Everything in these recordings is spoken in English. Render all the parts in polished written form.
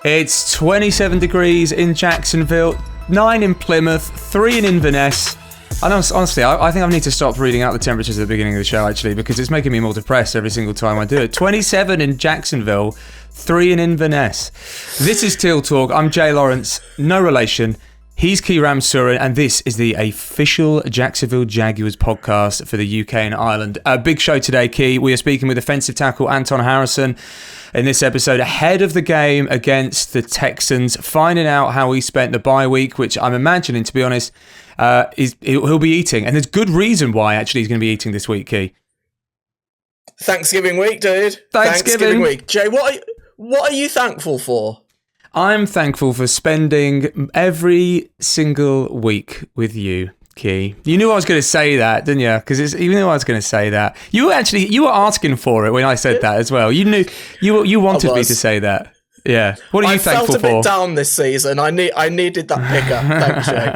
It's 27 degrees in Jacksonville, 9 in Plymouth, 3 in Inverness. And honestly, I think I need to stop reading out the temperatures at the beginning of the show, actually, because it's making me more depressed every single time I do it. 27 in Jacksonville, 3 in Inverness. This is Teal Talk. I'm Jay Lawrence, no relation. He's Ramsorrun, and this is the official Jacksonville Jaguars podcast for the UK and Ireland. A big show today, Key. We are speaking with offensive tackle Anton in this episode ahead of the game against the Texans, finding out how he spent the bye week, which I'm imagining, to be honest, he'll be eating. And there's good reason why, actually, he's going to be eating this week, Key. Thanksgiving week, dude. Thanksgiving week. Jay, what are you thankful for? I'm thankful for spending every single week with you, Key. You knew I was going to say that, didn't you? Because you knew I was going to say that. You were asking for it when I said that as well. You knew you wanted me to say that. Yeah. What are you thankful for? I felt a bit down this season. I needed that pickup. Thanks, Jay.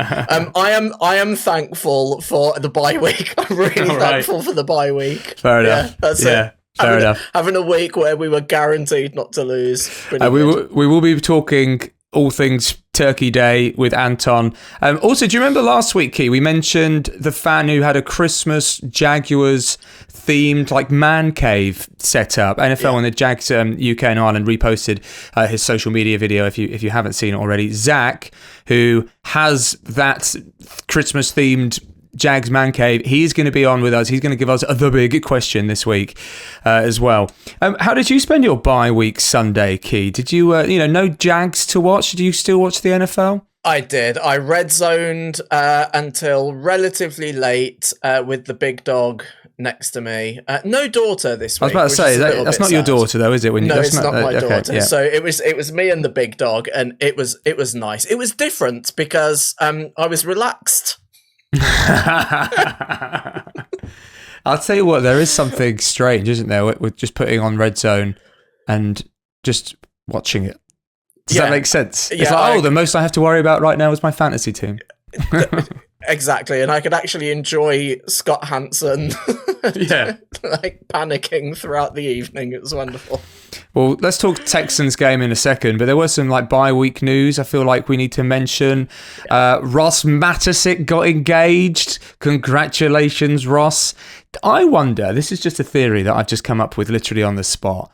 I am thankful for the bye week. I'm really thankful for the bye week. Fair enough. Yeah, that's it. Fair enough. Having a week where we were guaranteed not to lose. We will be talking all things Turkey Day with Anton. Also, do you remember last week, Key, we mentioned the fan who had a Christmas Jaguars themed like man cave set up. NFL and the Jags UK and Ireland reposted his social media video if you haven't seen it already. Zach, who has that Christmas themed Jags Man Cave, he's going to be on with us. He's going to give us the big question this week as well. How did you spend your bye week Sunday, Key? Did you, no Jags to watch? Did you still watch the NFL? I did. I red zoned until relatively late with the big dog next to me. No daughter this week. I was about to say, that's not your daughter though, is it? No, it's not my daughter. Yeah. So it was me and the big dog, and it was nice. It was different because I was relaxed. I'll tell you what, there is something strange, isn't there, with just putting on Red Zone and just watching it. Does that make sense? It's like, the most I have to worry about right now is my fantasy team. Exactly, and I could actually enjoy Scott Hansen like panicking throughout the evening. It was wonderful. Well, let's talk Texans game in a second, but there was some like bye week news I feel like we need to mention. Ross Matasic got engaged. Congratulations, Ross. I wonder, this is just a theory that I've just come up with literally on the spot,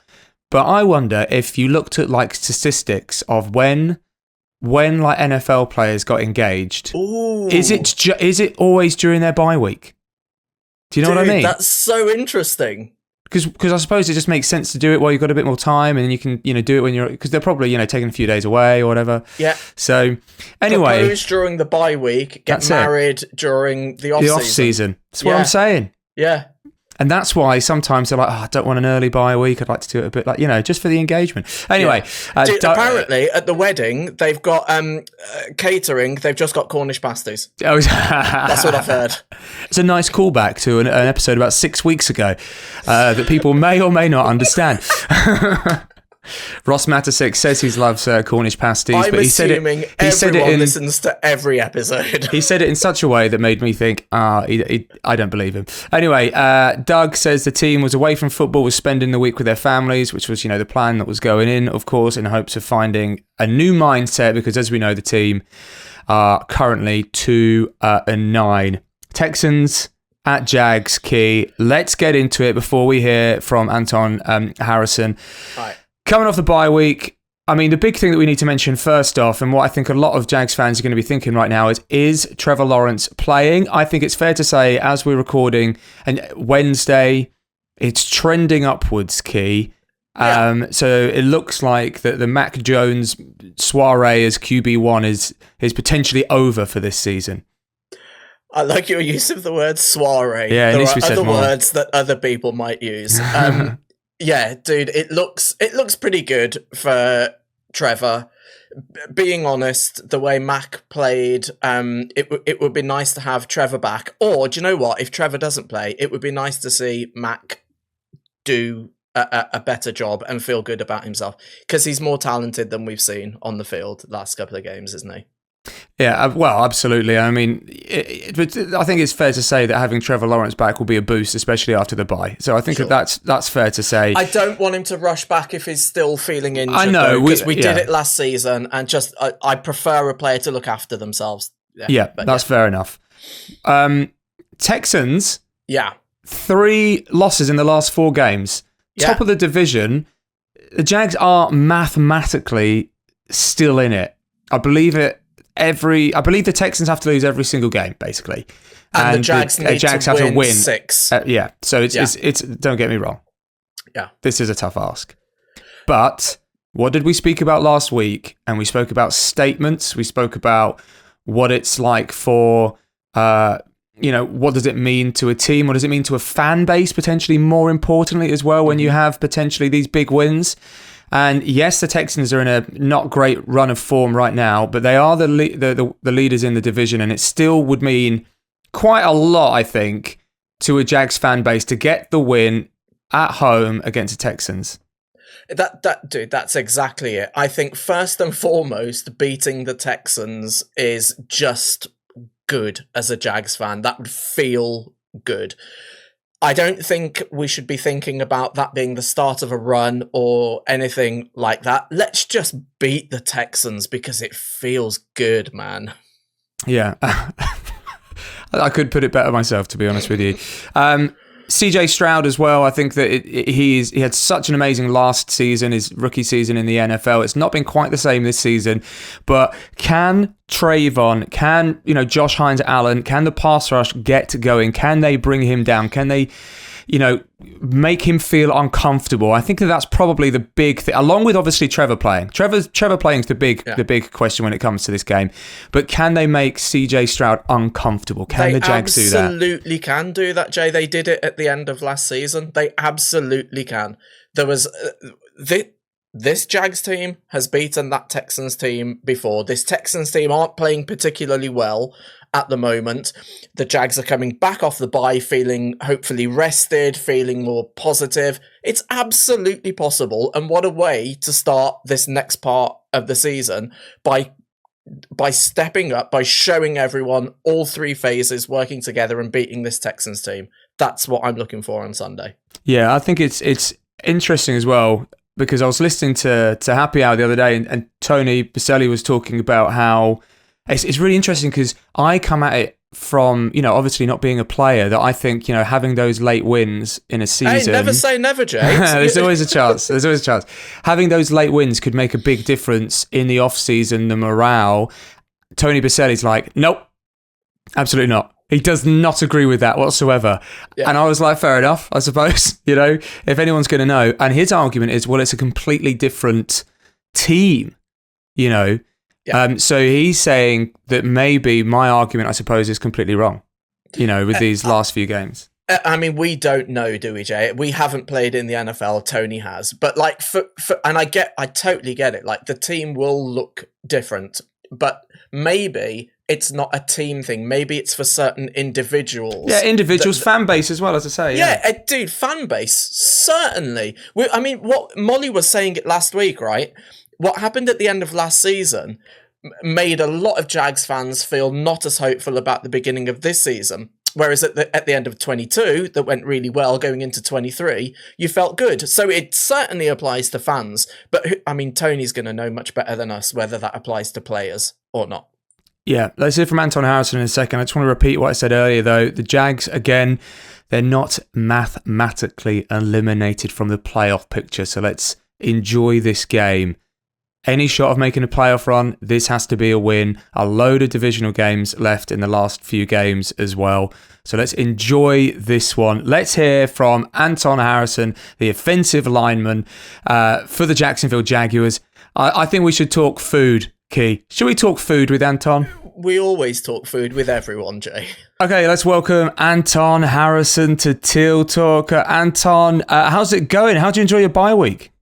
but I wonder if you looked at like statistics of when like NFL players got engaged, is it always during their bye week? Do you know what I mean? That's so interesting. Because I suppose it just makes sense to do it while you've got a bit more time, and then you can do it when you're, because they're probably taking a few days away or whatever. Yeah. So anyway, propose during the bye week, get married during the off season. The off season. That's what I'm saying. Yeah. And that's why sometimes they're like, I don't want an early bye week. I'd like to do it a bit like, just for the engagement. Anyway. Dude, apparently at the wedding, they've got catering. They've just got Cornish pasties. Oh, that's what I've heard. It's a nice callback to an episode about 6 weeks ago that people may or may not understand. Ross Matasic says he loves Cornish pasties, but he said it listens to every episode. He said it in such a way that made me think, I don't believe him. Anyway, Doug says the team was away from football, was spending the week with their families, which was, the plan that was going in, of course, in hopes of finding a new mindset, because as we know, the team are currently 2-9. Texans at Jags, Key. Let's get into it before we hear from Anton Harrison. All right. Coming off the bye week, I mean, the big thing that we need to mention first off, and what I think a lot of Jags fans are going to be thinking right now is Trevor Lawrence playing? I think it's fair to say, as we're recording, and Wednesday, it's trending upwards, Key. So it looks like that the Mac Jones soiree as QB1 is potentially over for this season. I like your use of the word soiree. Yeah, there are other words that other people might use. Yeah, dude, it looks pretty good for Trevor. Being honest, the way Mac played, it would be nice to have Trevor back. Or, do you know what? If Trevor doesn't play, it would be nice to see Mac do a better job and feel good about himself, because he's more talented than we've seen on the field the last couple of games, isn't he? Yeah, well, absolutely. I mean, I think it's fair to say that having Trevor Lawrence back will be a boost, especially after the bye. So I think Sure. that's fair to say. I don't want him to rush back if he's still feeling injured. I know, because we did it last season, and just I prefer a player to look after themselves. Yeah, that's fair enough. Texans. Yeah. 3 losses in the last 4 games. Top of the division. The Jags are mathematically still in it. I believe the Texans have to lose every single game, basically. And the Jags have to win 6. So it's don't get me wrong. Yeah. This is a tough ask. But what did we speak about last week? And we spoke about statements. We spoke about what it's like for, what does it mean to a team? What does it mean to a fan base, potentially more importantly as well, when you have potentially these big wins? And yes, the Texans are in a not great run of form right now, but they are the leaders in the division, and it still would mean quite a lot, I think, to a Jags fan base to get the win at home against the Texans. Dude, that's exactly it. I think first and foremost, beating the Texans is just good as a Jags fan. That would feel good. I don't think we should be thinking about that being the start of a run or anything like that. Let's just beat the Texans because it feels good, man. Yeah. I could put it better myself, to be honest with you. CJ Stroud as well. I think that he had such an amazing last season, his rookie season in the NFL. It's not been quite the same this season, but can Trayvon, can Josh Hines-Allen, can the pass rush get going? Can they bring him down? Can they, make him feel uncomfortable? I think that's probably the big thing, along with obviously Trevor playing. Trevor playing is the big question when it comes to this game. But can they make CJ Stroud uncomfortable? Can the Jags do that? They absolutely can do that, Jay. They did it at the end of last season. They absolutely can. There was this Jags team has beaten that Texans team before. This Texans team aren't playing particularly well at the moment. The Jags are coming back off the bye, feeling hopefully rested, feeling more positive. It's absolutely possible. And what a way to start this next part of the season by stepping up, by showing everyone all 3 phases working together and beating this Texans team. That's what I'm looking for on Sunday. Yeah, I think it's interesting as well, because I was listening to Happy Hour the other day, and Tony Baselli was talking about how it's really interesting, because I come at it from, obviously not being a player, that I think, having those late wins in a season... Hey, never say never, Jay. There's always a chance. Having those late wins could make a big difference in the off-season, the morale. Tony Baselli's like, nope, absolutely not. He does not agree with that whatsoever. Yeah. And I was like, fair enough, I suppose, if anyone's going to know. And his argument is, well, it's a completely different team, Yeah. So he's saying that maybe my argument, I suppose, is completely wrong, with these last few games. I mean, we don't know, do we, Jay? We haven't played in the NFL. Tony has. But and I totally get it. Like, the team will look different, but maybe it's not a team thing. Maybe it's for certain individuals. Yeah, individuals, fan base as well, as I say. Yeah, dude, fan base, certainly. What Molly was saying it last week, right? What happened at the end of last season made a lot of Jags fans feel not as hopeful about the beginning of this season. Whereas at the end of 22, that went really well going into 23, you felt good. So it certainly applies to fans. But, Tony's going to know much better than us whether that applies to players or not. Yeah, let's hear from Anton Harrison in a second. I just want to repeat what I said earlier, though. The Jags, again, they're not mathematically eliminated from the playoff picture. So let's enjoy this game. Any shot of making a playoff run, this has to be a win. A load of divisional games left in the last few games as well. So let's enjoy this one. Let's hear from Anton Harrison, the offensive lineman for the Jacksonville Jaguars. I think we should talk food, Key. Should we talk food with Anton? We always talk food with everyone, Jay. Okay, let's welcome Anton Harrison to Teal Talk. Anton, how's it going? How do you enjoy your bye week?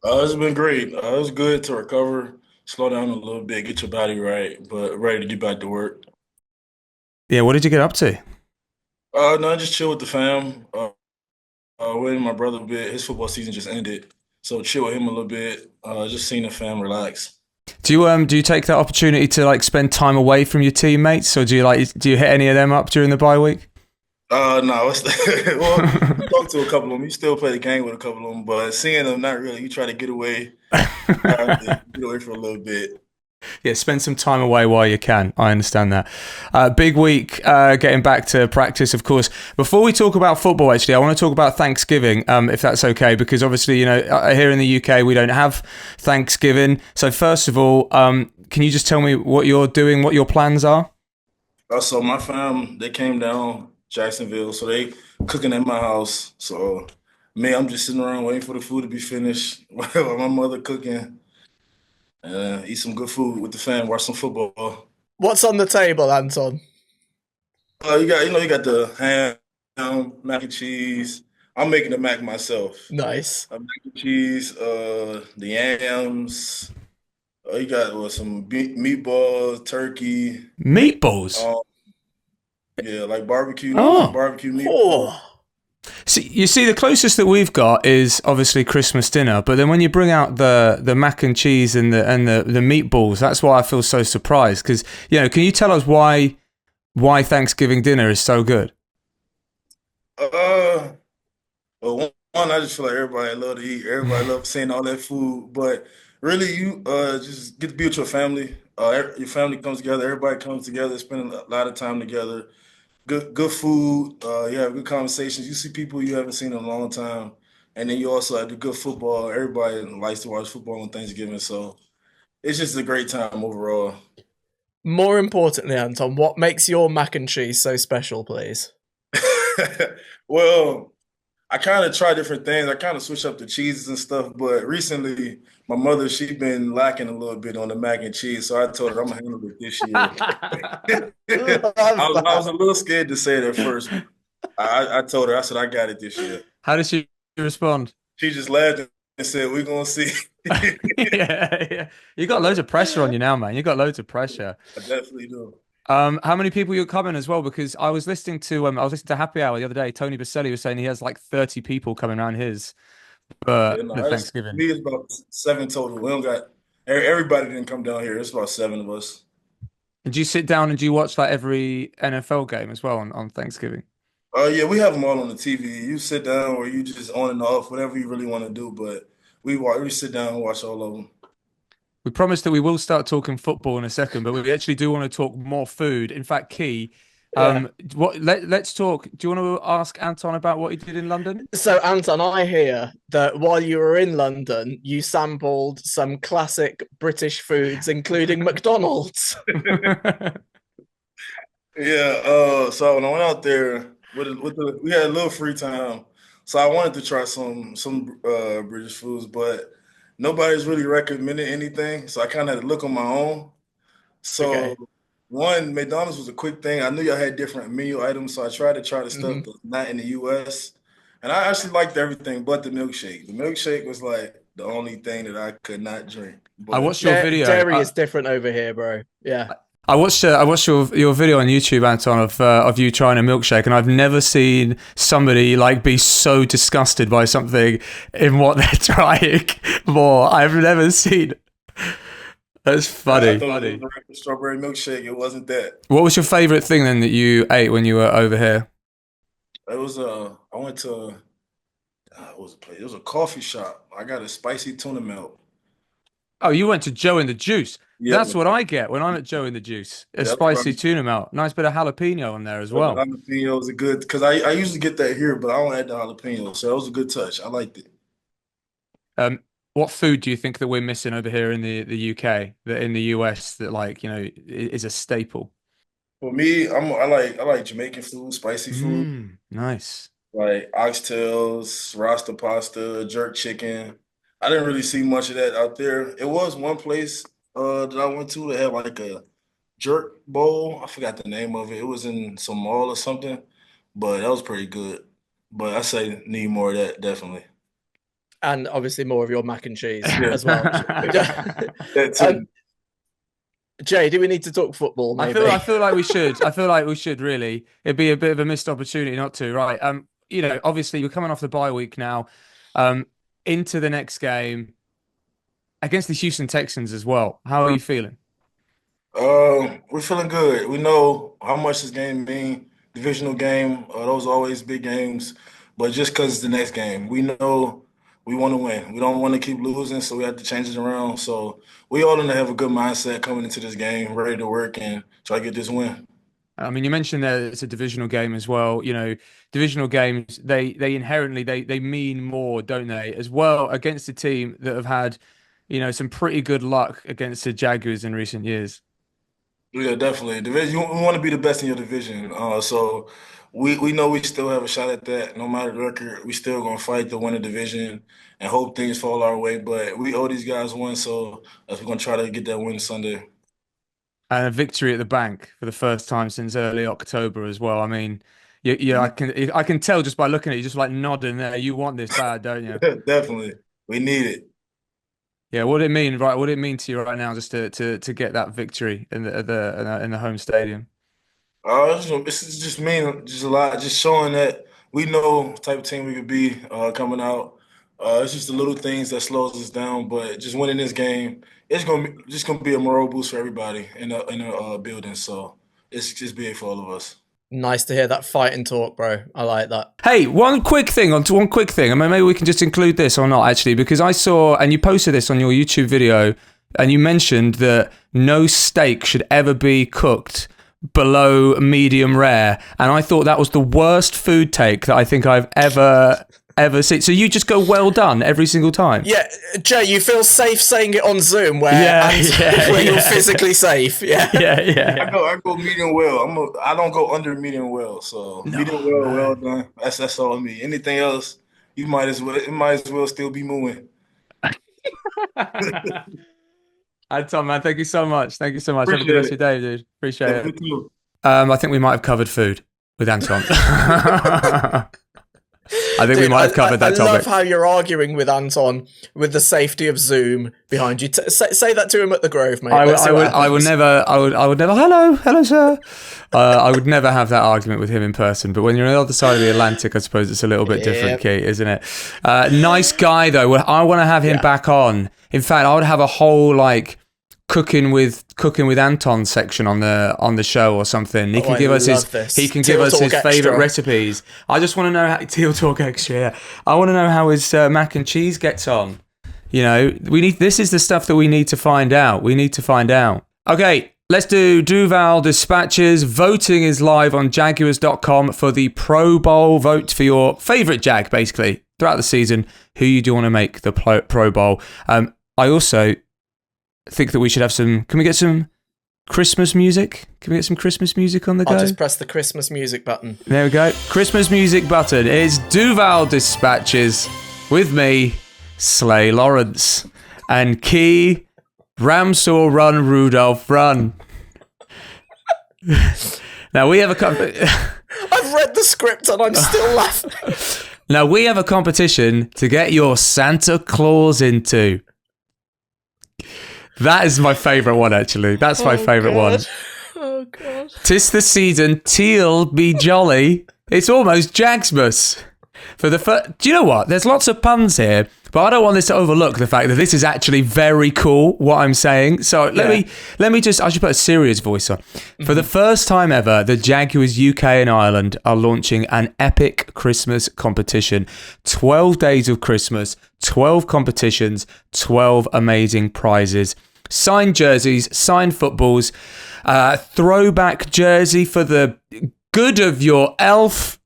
It's been great. It was good to recover, slow down a little bit, get your body right, but ready to get back to work. Yeah, what did you get up to? No, just chill with the fam. Waiting my brother a bit. His football season just ended, so chill with him a little bit. Just seeing the fam relax. Do you take that opportunity to like spend time away from your teammates, or do you hit any of them up during the bye week? No, it's well, you talk to a couple of them. You still play the game with a couple of them, but seeing them, not really. You try to get away, get away for a little bit. Yeah, spend some time away while you can. I understand that. Big week, getting back to practice, of course. Before we talk about football, actually, I want to talk about Thanksgiving, if that's okay, because obviously, here in the UK, we don't have Thanksgiving. So first of all, can you just tell me what you're doing, what your plans are? So my fam, they came down Jacksonville, so they cooking at my house. So me, I'm just sitting around waiting for the food to be finished while my mother cooking. Eat some good food with the fam, watch some football. What's on the table, Anton? You got the ham, mac and cheese. I'm making the mac myself. Nice. Mac and cheese, the yams. You got some meatballs, turkey. Meatballs. Um, yeah, like barbecue, Oh. barbecue meatballs. Oh, See, you see, the closest that we've got is obviously Christmas dinner, but then when you bring out the mac and cheese and the meatballs, that's why I feel so surprised. Because can you tell us why Thanksgiving dinner is so good? Uh, well, one, I just feel like everybody love to eat. Everybody love seeing all that food. But really, you just get to be with your family. Your family comes together. Everybody comes together, spending a lot of time together. Good food. You have good conversations. You see people you haven't seen in a long time, and then you also have the good football. Everybody likes to watch football on Thanksgiving, so it's just a great time overall. more importantly, Anton, what makes your mac and cheese so special, please? Well, I kind of try different things. I kind of switch up the cheeses and stuff, but recently my mother she been lacking a little bit on the mac and cheese, so I told her I'm gonna handle it this year. Love I was that. a little scared to say it at first. I told her I said I got it this year. How does she respond? She just laughed and said, "We're gonna see." Yeah. You got loads of pressure on you now, man. You got loads of pressure. I definitely do. How many people you're coming as well? Because I was listening to Happy Hour the other day. Tony Baselli was saying he has like 30 people coming around his for Yeah, no, the that's Thanksgiving. me. It's about seven total. We don't got everybody didn't come down here. It's about seven of us. And do you sit down and do you watch like every NFL game as well on Thanksgiving? Yeah, we have them all on the TV. You sit down or you just on and off, whatever you really want to do. But we sit down and watch all of them. We promised that we will start talking football in a second, but we actually do want to talk more food. In fact, Key, Yeah. let's talk. Do you want to ask Anton about what he did in London? So, Anton, I hear that while you were in London, you sampled some classic British foods, including McDonald's. Yeah. So when I went out there we had a little free time, so I wanted to try some British foods, but nobody's really recommended anything, so I kind of had to look on my own. So Okay. one, McDonald's was a quick thing. I knew y'all had different menu items, so I tried to try the stuff Hmm. that's not in the US. And I actually liked everything but the milkshake. The milkshake was like the only thing that I could not drink. I But watched your video. Dairy is different over here, bro. Yeah. I watched your video on YouTube, Anton, of you trying a milkshake, and I've never seen somebody like be so disgusted by something in what they're trying more. I've never seen. That's I funny. thought it was a regular strawberry milkshake. It wasn't that. What was your favorite thing then that you ate when you were over here? It was I went to what was a place? It was a coffee shop. I got a spicy tuna melt. Oh, you went to Joe and the Juice. Yeah, That's what I get when I'm at Joe and the Juice. A that's spicy probably tuna melt. Nice bit of jalapeno on there as the well. jalapenos are good because I usually get that here, but I don't add the jalapenos, so that was a good touch. I liked it. Um, what food do you think that we're missing over here in the UK, that in the US that is a staple? For me, I like Jamaican food, spicy food, Nice. like oxtails, rasta pasta, jerk chicken. I didn't really see much of that out there. It was one place that I went to that had like a jerk bowl. I forgot the name of it. It was in some mall or something, but that was pretty good. But I say need more of that, definitely. And obviously more of your mac and cheese Yeah, as well. that um, too. Jay, do we need to talk football, I feel maybe? I feel like we should. I feel like we should really. It'd be a bit of a missed opportunity not to, right? Obviously we're coming off the bye week now, into the next game. against the Houston Texans as well. How are you feeling? We're feeling good. We know how much this game mean. Divisional game, those are always big games. But just because it's the next game, we know we want to win. We don't want to keep losing, so we have to change it around. So we all going to have a good mindset coming into this game, ready to work and try to get this win. I mean, you mentioned that it's a divisional game as well. You know, divisional games, they inherently they mean more, don't they? As well against a team that have had, you know, some pretty good luck against the Jaguars in recent years. Yeah, definitely. Division, you want to be the best in your division. So we know we still have a shot at that. No matter the record, we still gonna fight to win the division and hope things fall our way. But we owe these guys one, so we're gonna try to get that win Sunday. And a victory at the bank for the first time since early October as well. I mean, yeah, I can tell just by looking at you, just like nodding there. You want this bad, don't you? Definitely, we need it. Yeah, what did it mean, right? What did it mean to you right now, just to get that victory in the home stadium? This is just mean just a lot, just showing that we know the type of team we could be coming out. It's just the little things that slows us down, but just winning this game, it's gonna be a morale boost for everybody in the building. So it's just big for all of us. Nice to hear that fighting talk, bro. I like that. Hey, one quick thing. I mean, maybe we can just include this or not, actually, because I saw, and you posted this on your YouTube video, and you mentioned that no steak should ever be cooked below medium rare, and I thought that was the worst food take that I think I've ever seen. So you just go well done every single time? Yeah, Jay, you feel safe saying it on Zoom where, you're physically safe. Yeah. I go medium well. I don't go under medium well. So medium well done. That's all me. Anything else, it might as well still be moving. Anton, man, thank you so much. Thank you so much. Have a good rest of your day, dude. Appreciate it. You too. I think we might have covered food with Anton. I think we might have covered that topic. I love how you're arguing with Anton with the safety of Zoom behind you. Say that to him at the Grove, mate. I would never. Hello, sir. I would never have that argument with him in person. But when you're on the other side of the Atlantic, I suppose it's a little bit different, Kate, isn't it? Nice guy though. I want to have him back on. In fact, I would have a whole cooking with Anton section on the show or something. He can give us his favorite recipes. I just want to know how Teal Talk Extra. Yeah. I want to know how his mac and cheese gets on. You know, this is the stuff that we need to find out. Okay, let's do Duval Dispatches. Voting is live on Jaguars.com for the Pro Bowl. Vote for your favorite Jag, basically, throughout the season. Who you do want to make the Pro Bowl. I also think that we should have some. Can we get some Christmas music? Can we get some Christmas music on the go? I'll just press the Christmas music button. There we go. Christmas music button. It's Duval Dispatches with me, Slay Lawrence, and Key Ramsorrun Rudolph Run. Now we have I've read the script and I'm still laughing. Now we have a competition to get your Santa Claus into. That is my favourite one, actually. That's my favourite one. Oh, God. 'Tis the season, Teal be jolly. It's almost Jagsmas. Do you know what? There's lots of puns here, but I don't want this to overlook the fact that this is actually very cool, what I'm saying. So let me just, I should put a serious voice on. For the first time ever, the Jaguars UK and Ireland are launching an epic Christmas competition. 12 days of Christmas, 12 competitions, 12 amazing prizes. Signed jerseys, signed footballs, throwback jersey for the good of your elf.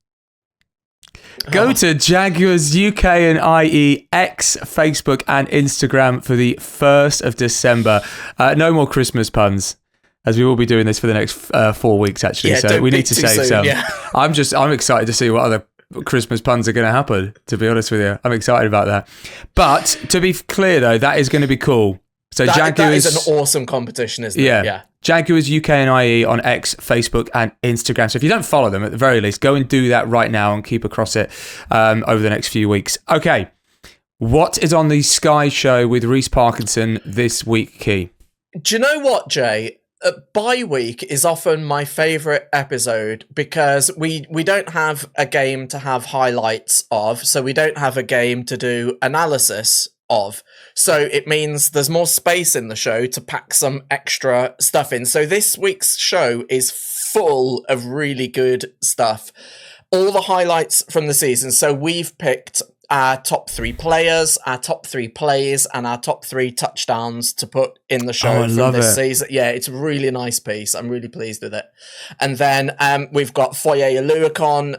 Go to Jaguars UK and IE X, Facebook and Instagram for the 1st of December. No more Christmas puns, as we will be doing this for the next 4 weeks, actually. So we need to save some. Yeah. I'm excited to see what other Christmas puns are going to happen, to be honest with you. I'm excited about that. But to be clear, though, that is going to be cool. So Jaguars, that is an awesome competition, isn't it? Yeah. Jaguars UK and IE on X, Facebook and Instagram. So if you don't follow them, at the very least, go and do that right now and keep across it over the next few weeks. Okay, what is on the Sky Show with Reece Parkinson this week, Key? Do you know what, Jay? Bye week is often my favourite episode because we don't have a game to have highlights of, so we don't have a game to do analysis of. So it means there's more space in the show to pack some extra stuff in. So this week's show is full of really good stuff. All the highlights from the season. So we've picked our top 3 players, our top 3 plays, and our top 3 touchdowns to put in the show from this season. Yeah, it's a really nice piece. I'm really pleased with it. And then we've got Foye Aluakon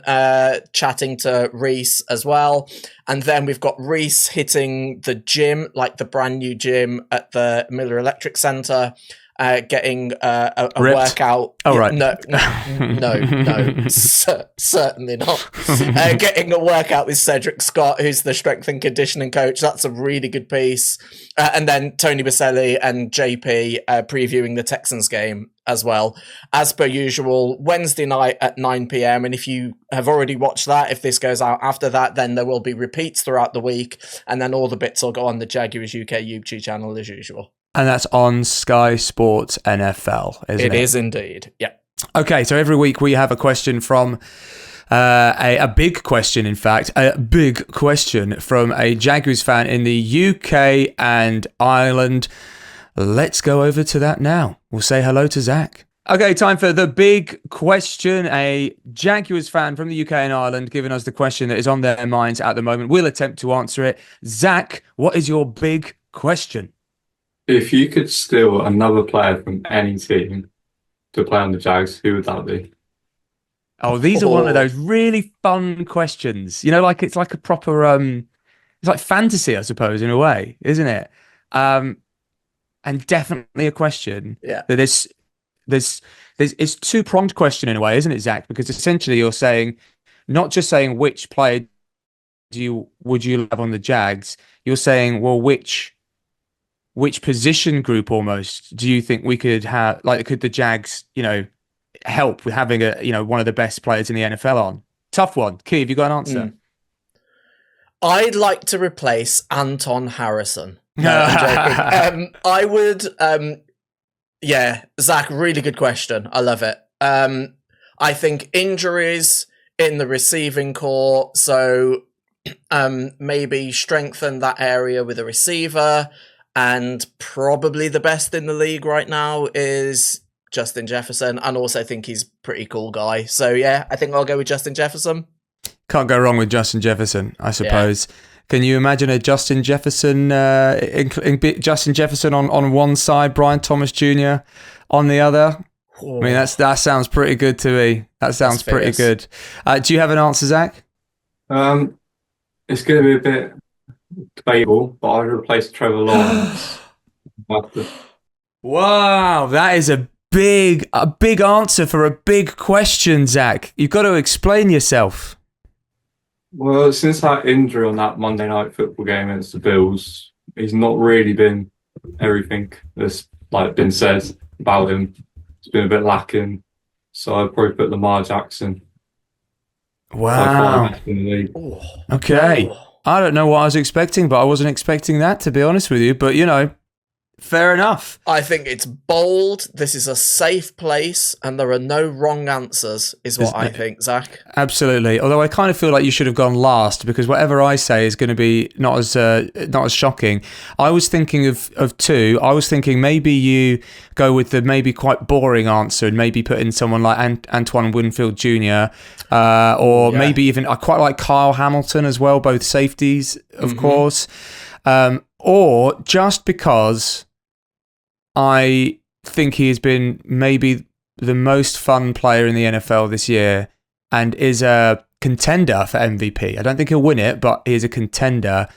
chatting to Reese as well. And then we've got Reese hitting the gym, like the brand new gym at the Miller Electric Centre. Getting a workout. Oh, right. No, certainly not. Getting a workout with Cedric Scott, who's the strength and conditioning coach. That's a really good piece. And then Tony Baselli and JP previewing the Texans game as well. As per usual, Wednesday night at 9 p.m. And if you have already watched that, if this goes out after that, then there will be repeats throughout the week. And then all the bits will go on the Jaguars UK YouTube channel as usual. And that's on Sky Sports NFL, isn't it? It is indeed, yeah. Okay, so every week we have a question from, a big question, in fact, a big question from a Jaguars fan in the UK and Ireland. Let's go over to that now. We'll say hello to Zach. Okay, time for the big question. A Jaguars fan from the UK and Ireland giving us the question that is on their minds at the moment. We'll attempt to answer it. Zach, what is your big question? If you could steal another player from any team to play on the Jags, who would that be? Oh, these are one of those really fun questions. You know, like it's like a proper, it's like fantasy, I suppose, in a way, isn't it? And definitely a question that it's two-pronged question in a way, isn't it, Zach? Because essentially you're saying, not just saying which player would you have on the Jags, you're saying, well, which position group almost do you think we could have, like, could the Jags, help with having one of the best players in the NFL on? Tough one. Key, have you got an answer? I'd like to replace Anton Harrison. No, I'm joking. I would, Zach, really good question. I love it. I think injuries in the receiving core, so maybe strengthen that area with a receiver. And probably the best in the league right now is Justin Jefferson. And also think he's a pretty cool guy. So, yeah, I think I'll go with Justin Jefferson. Can't go wrong with Justin Jefferson, I suppose. Yeah. Can you imagine a Justin Jefferson Justin Jefferson on one side, Brian Thomas Jr. on the other? Oh. I mean, that sounds pretty good to me. That sounds pretty good. Do you have an answer, Zach? It's going to be a bit debatable, but I'd replace Trevor Lawrence. Wow, that is a big answer for a big question, Zach. You've got to explain yourself. Well, since that injury on that Monday night football game against the Bills, he's not really been everything that's been said about him. It's been a bit lacking. So I'd probably put Lamar Jackson. Wow. Okay. I don't know what I was expecting, but I wasn't expecting that, to be honest with you. But, fair enough. I think it's bold. This is a safe place, and there are no wrong answers, is what I think, Zach. Absolutely. Although I kind of feel like you should have gone last, because whatever I say is going to be not as shocking. I was thinking of two. I was thinking maybe you go with the maybe quite boring answer and maybe put in someone like Antoine Winfield Jr. Maybe even I quite like Kyle Hamilton as well, both safeties, of course. Or just because I think he has been maybe the most fun player in the NFL this year and is a contender for MVP. I don't think he'll win it, but he is a contender.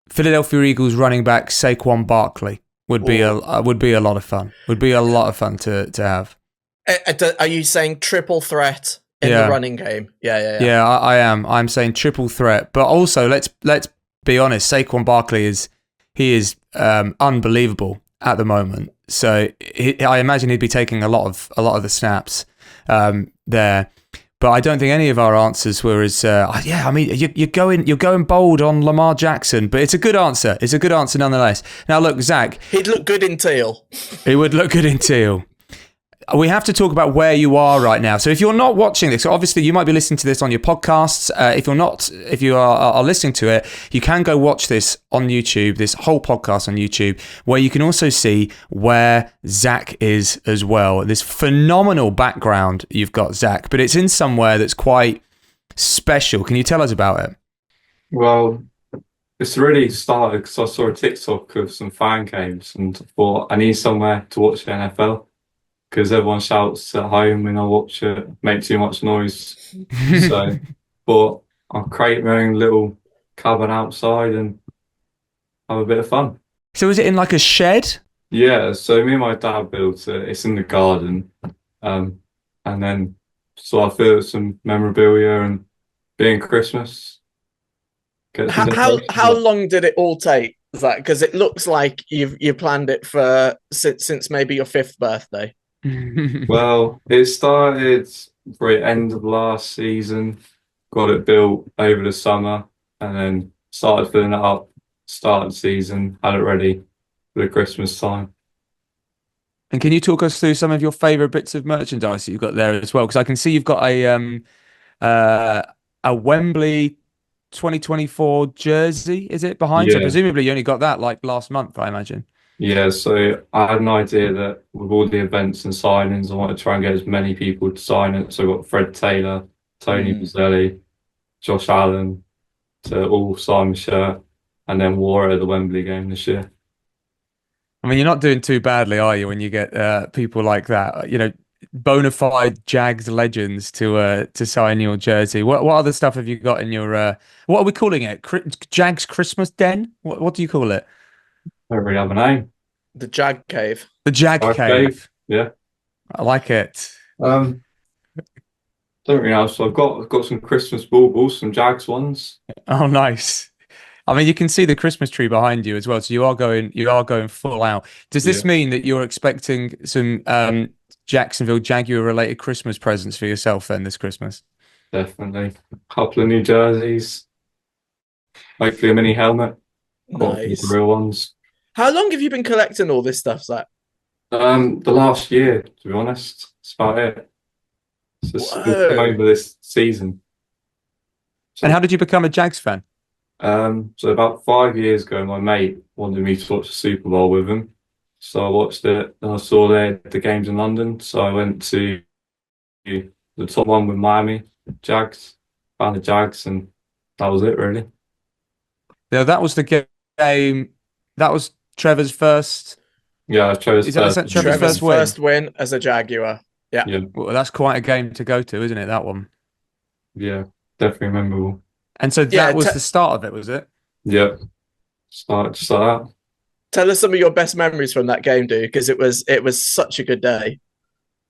Philadelphia Eagles running back Saquon Barkley would be a lot of fun. Would be a lot of fun to have. Are you saying triple threat in the running game? Yeah. Yeah, I am. I'm saying triple threat, but also let's be honest. Saquon Barkley is unbelievable at the moment. So I imagine he'd be taking a lot of the snaps there. But I don't think any of our answers were as you're going bold on Lamar Jackson, but it's a good answer. It's a good answer nonetheless. Now look, Zach, he'd look good in teal. He would look good in teal. we have to talk about where you are right now. So if you're not watching this, so obviously you might be listening to this on your podcasts. If you are listening to it, you can go watch this on YouTube, this whole podcast on YouTube, where you can also see where Zach is as well. This phenomenal background you've got, Zach, but it's in somewhere that's quite special. Can you tell us about it? Well, it's really started because I saw a TikTok of some fan caves and thought I need somewhere to watch the NFL because everyone shouts at home when I watch it, make too much noise. So, but I'll create my own little cabin outside and have a bit of fun. So is it in like a shed? Yeah, so me and my dad built it. It's in the garden. And then so I feel some memorabilia and being Christmas. How long did it all take, Zach? Because it looks like you planned it for since maybe your 5th birthday. Well, it started for the end of last season, got it built over the summer, and then started filling it up, start of the season, had it ready for the Christmas time. And can you talk us through some of your favourite bits of merchandise that you've got there as well? Because I can see you've got a Wembley 2024 jersey, is it, behind? Yeah. So presumably you only got that like last month, I imagine. Yeah, so I had an idea that with all the events and signings, I want to try and get as many people to sign it. So I've got Fred Taylor, Tony Boselli, Josh Allen to all sign the shirt and then wore it at the Wembley game this year. I mean, you're not doing too badly, are you, when you get people like that, you know, bona fide Jags legends to sign your jersey? What other stuff have you got in your what are we calling it? Jags Christmas Den? What do you call it? I don't really have a name. The Jag Cave. The Jag Cave. Yeah. I like it. Don't really know. So I've got some Christmas baubles, some Jags ones. Oh, nice. I mean, you can see the Christmas tree behind you as well. So you are going full out. Does this mean that you're expecting some Jacksonville Jaguar related Christmas presents for yourself then this Christmas? Definitely. A couple of new jerseys. Hopefully a mini helmet. Nice. Real ones. How long have you been collecting all this stuff, Zach? The last year, to be honest. That's about it. It's just over this season. So, and how did you become a Jags fan? So about 5 years ago, my mate wanted me to watch the Super Bowl with him. So I watched it and I saw the games in London. So I went to the top one with Miami, Jags, found the Jags, and that was it really. Yeah, that was the game. That was Trevor's first. Yeah, Trevor's first win as a Jaguar. Yeah. Well, that's quite a game to go to, isn't it? That one. Yeah, definitely memorable. And so that was the start of it, was it? Yeah. Start that. Tell us some of your best memories from that game, dude, because it was such a good day.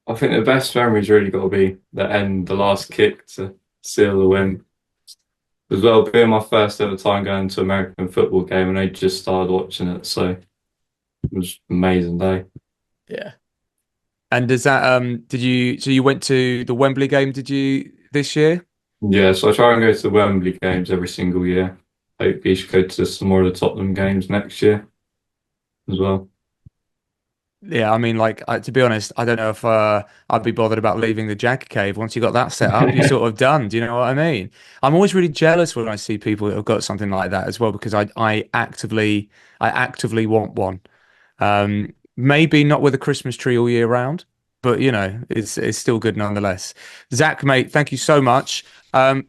I think the best memories really got to be the last kick to seal the win. As well, being my first ever time going to an American football game, and I just started watching it, so it was an amazing day. Yeah. And does that so you went to the Wembley game, did you, this year? Yeah, so I try and go to the Wembley games every single year. Hopefully you should go to some more of the Tottenham games next year as well. Yeah, I mean, like, to be honest, I don't know if I'd be bothered about leaving the Jag Cave. Once you got that set up, you're sort of done. Do you know what I mean? I'm always really jealous when I see people that have got something like that as well, because I actively want one. Maybe not with a Christmas tree all year round, but you know, it's still good nonetheless. Zach, mate, thank you so much.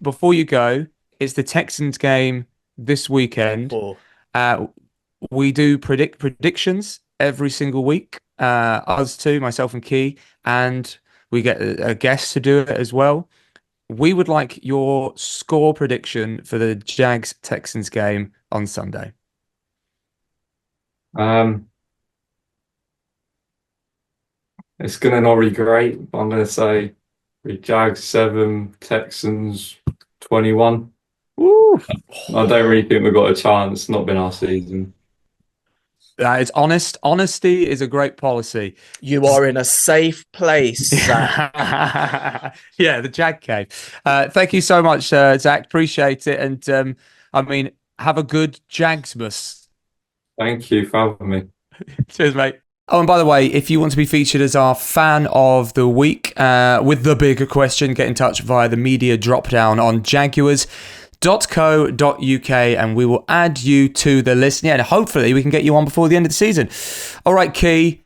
Before you go, it's the Texans game this weekend. We do predictions every single week. Us two, myself and Key, and we get a guest to do it as well. We would like your score prediction for the Jags-Texans game on Sunday. It's going to not be great, but I'm going to say Jags 7, Texans 21. Woo! I don't really think we've got a chance. Not been our season. It's honest. Honesty is a great policy. You are in a safe place, Zach. Yeah, the Jag Cave. Thank you so much, Zach. Appreciate it. And I mean, have a good Jagsmas. Thank you for having me. Cheers, mate. Oh, and by the way, if you want to be featured as our fan of the week with the bigger question, get in touch via the media drop-down on jaguars.co.uk and we will add you to the list. Yeah, and hopefully we can get you on before the end of the season. All right, Key,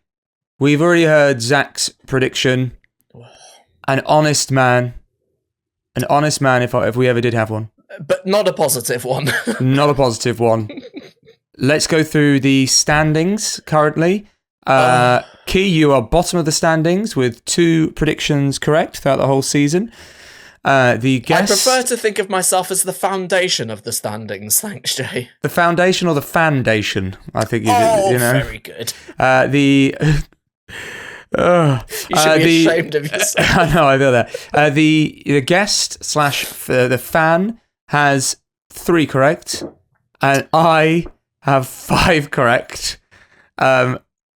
we've already heard Zach's prediction. An honest man if we ever did have one. But not a positive one. Not a positive one. Let's go through the standings currently. Key, you are bottom of the standings with 2 predictions correct throughout the whole season. I prefer to think of myself as the foundation of the standings. Thanks, Jay. The foundation or the foundation? I think you know. Very good. You should be ashamed of yourself. I know, I feel that. The guest / the fan has 3 correct, and I have 5 correct.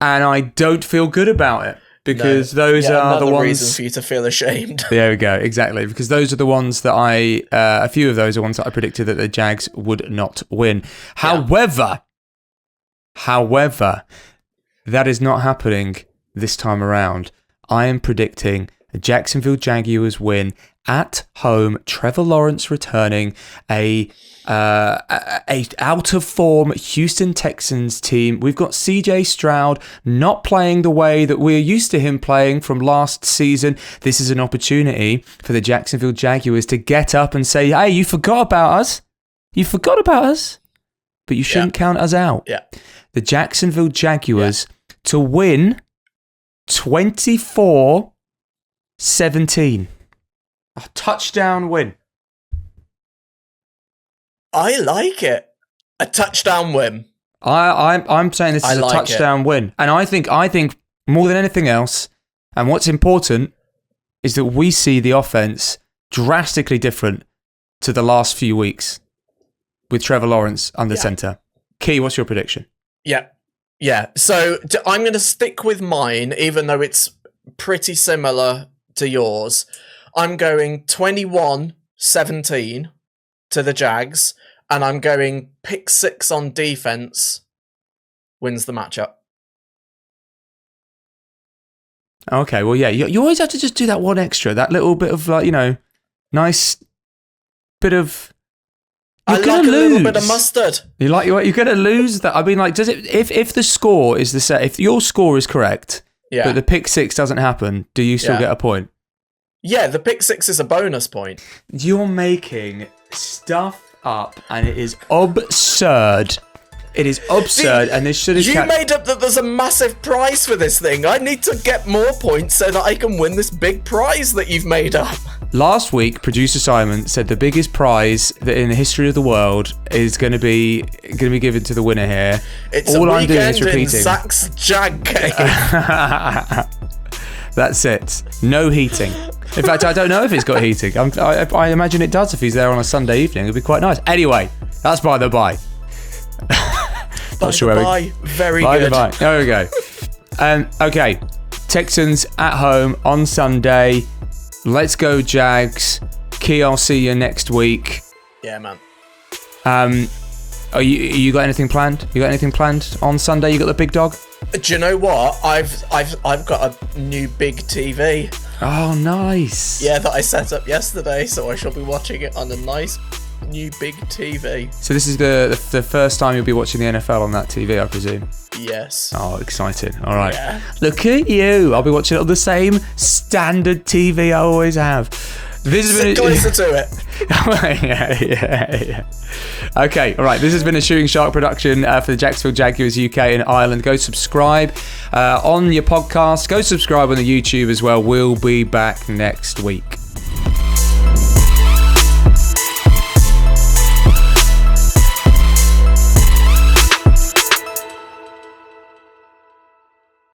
And I don't feel good about it because those are the ones. Reason for you to feel ashamed. There we go, exactly. Because those are the ones that a few of those are ones that I predicted that the Jags would not win. However, that is not happening this time around. I am predicting a Jacksonville Jaguars win at home. Trevor Lawrence returning, a out of form Houston Texans team. We've got CJ Stroud not playing the way that we're used to him playing from last season. This is an opportunity for the Jacksonville Jaguars to get up and say, hey, you forgot about us. But you shouldn't count us out. Yeah. The Jacksonville Jaguars to win 24-17. A touchdown win. I like it. A touchdown win. I'm saying this is a touchdown win. And I think more than anything else, and what's important is that we see the offense drastically different to the last few weeks with Trevor Lawrence under center. Key, what's your prediction? Yeah. So I'm going to stick with mine, even though it's pretty similar to yours. I'm going 21-17 to the Jags, and I'm going pick 6 on defense wins the matchup. Okay, well, yeah, you always have to just do that one extra, that little bit of, nice bit of... I like a little bit of mustard. You're going to lose that. I mean, does it? If the score is the same, if your score is correct, but the pick 6 doesn't happen, do you still get a point? Yeah, the pick 6 is a bonus point. You're making stuff up, and it is absurd. It is absurd, and this should have... You made up that there's a massive prize for this thing. I need to get more points so that I can win this big prize that you've made up. Last week, producer Simon said the biggest prize that in the history of the world is going to be given to the winner here. It's all I'm doing is repeating. In Zach's Jag game. That's it. No heating. In fact, I don't know if it's got heating. I imagine it does if he's there on a Sunday evening. It'd be quite nice. Anyway, that's by the by. Not sure where we... Very good. There we go. Okay, Texans at home on Sunday. Let's go Jags. Key, I'll see you next week. Yeah, man. You got anything planned? You got anything planned on Sunday? You got the big dog? Do you know what? I've got a new big TV. Oh, nice. Yeah, that I set up yesterday, so I shall be watching it on a nice new big TV. So this is the first time you'll be watching the NFL on that TV, I presume? Yes. Oh, exciting. All right. Yeah. Look at you. I'll be watching it on the same standard TV I always have. This has been closer to it. yeah. Okay, all right. This has been a Shooting Shark production for the Jacksonville Jaguars UK and Ireland. Go subscribe on your podcast. Go subscribe on the YouTube as well. We'll be back next week.